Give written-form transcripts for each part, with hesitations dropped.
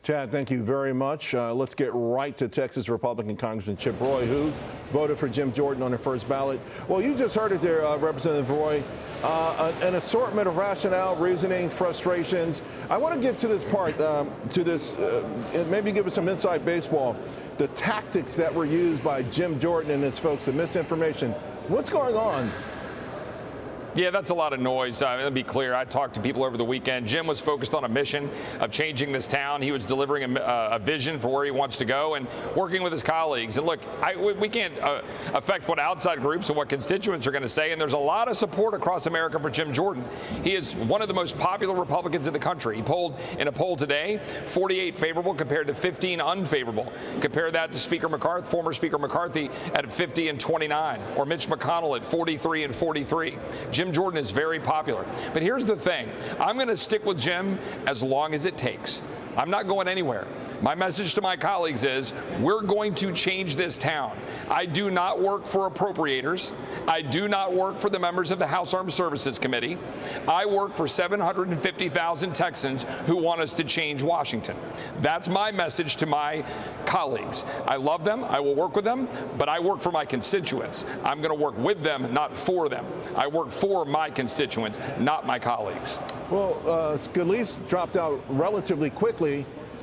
Chad, thank you very much. Let's get right to Texas Republican Congressman Chip Roy, who voted for Jim Jordan on the first ballot. Well, you just heard it there, Representative Roy. An assortment of rationale, reasoning, frustrations. I want to get to this part, maybe give us some inside baseball. The tactics that were used by Jim Jordan and his folks, the misinformation. What's going on? Yeah, that's a lot of noise. Let me be clear. I talked to people over the weekend. Jim was focused on a mission of changing this town. He was delivering a vision for where he wants to go and working with his colleagues. And look, we can't affect what outside groups and what constituents are going to say. And there's a lot of support across America for Jim Jordan. He is one of the most popular Republicans in the country. He polled in a poll today, 48 favorable compared to 15 unfavorable. Compare that to Speaker McCarthy, former Speaker McCarthy at 50 and 29, or Mitch McConnell at 43 and 43. Jim Jordan is very popular. But here's the thing. I'm going to stick with Jim as long as it takes. I'm not going anywhere. My message to my colleagues is we're going to change this town. I do not work for appropriators. I do not work for the members of the House Armed Services Committee. I work for 750,000 Texans who want us to change Washington. That's my message to my colleagues. I love them. I will work with them, but I work for my constituents. I'm going to work with them, not for them. I work for my constituents, not my colleagues. Well, Scalise dropped out relatively quickly.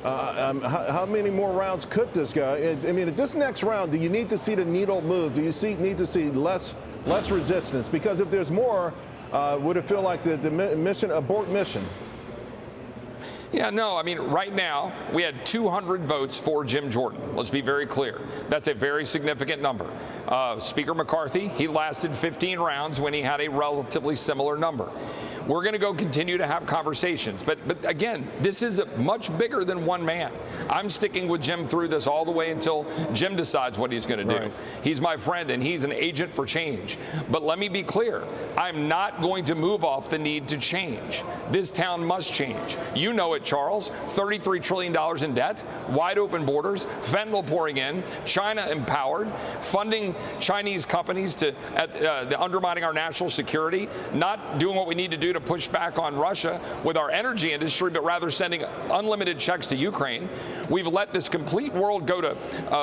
How many more rounds could this go? I mean, at this next round, do you need to see the needle move? Do you need to see less resistance? Because if there's more, would it feel like the mission, abort mission? Yeah, no, I mean, right now, we had 200 votes for Jim Jordan. Let's be very clear. That's a very significant number. Speaker McCarthy, he lasted 15 rounds when he had a relatively similar number. We're going to go continue to have conversations. But again, this is much bigger than one man. I'm sticking with Jim through this all the way until Jim decides what he's going to do. Right. He's my friend, and he's an agent for change. But let me be clear. I'm not going to move off the need to change. This town must change. You know it, Charles. $33 trillion in debt, wide open borders, fentanyl pouring in, China empowered, funding Chinese companies to undermining our national security, not doing what we need to do to push back on Russia with our energy industry, but rather sending unlimited checks to Ukraine. We've let this complete world go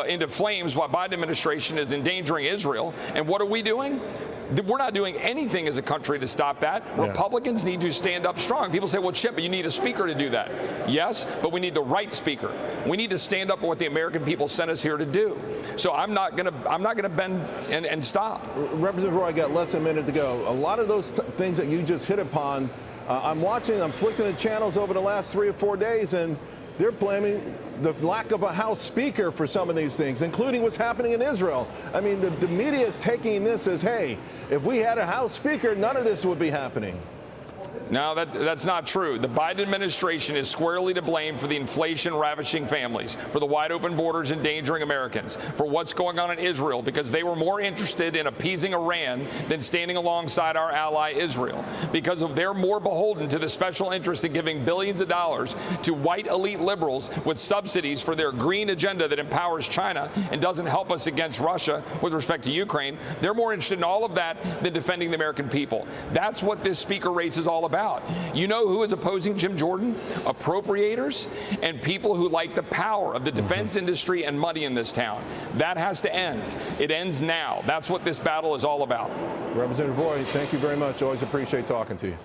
into flames while Biden administration is endangering Israel. And what are we doing? We're not doing anything as a country to stop that. Yeah. Republicans need to stand up strong. People say, well, Chip, but you need a speaker to do that. Yes, but we need the right speaker. We need to stand up for what the American people sent us here to do. So I'm not gonna bend and stop. Representative Roy, I got less than a minute to go. A lot of those things that you just hit upon, I'm flicking the channels over the last 3 or 4 days, and they're blaming the lack of a House Speaker for some of these things, including what's happening in Israel. I mean, the media is taking this as, hey, if we had a House Speaker, none of this would be happening. No, that's not true. The Biden administration is squarely to blame for the inflation ravishing families, for the wide open borders endangering Americans, for what's going on in Israel, because they were more interested in appeasing Iran than standing alongside our ally Israel, because they're more beholden to the special interest in giving billions of dollars to white elite liberals with subsidies for their green agenda that empowers China and doesn't help us against Russia with respect to Ukraine. They're more interested in all of that than defending the American people. That's what this speaker race is all about. You know who is opposing Jim Jordan? Appropriators and people who like the power of the defense industry and money in this town. That has to end. It ends now. That's what this battle is all about. Representative Roy, thank you very much. Always appreciate talking to you.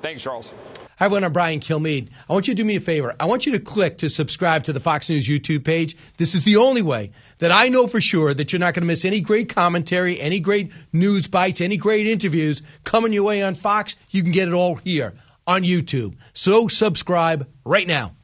Thanks, Charles. Hi, everyone. I'm Brian Kilmeade. I want you to do me a favor. I want you to click to subscribe to the Fox News YouTube page. This is the only way that I know for sure that you're not going to miss any great commentary, any great news bites, any great interviews coming your way on Fox. You can get it all here on YouTube. So subscribe right now.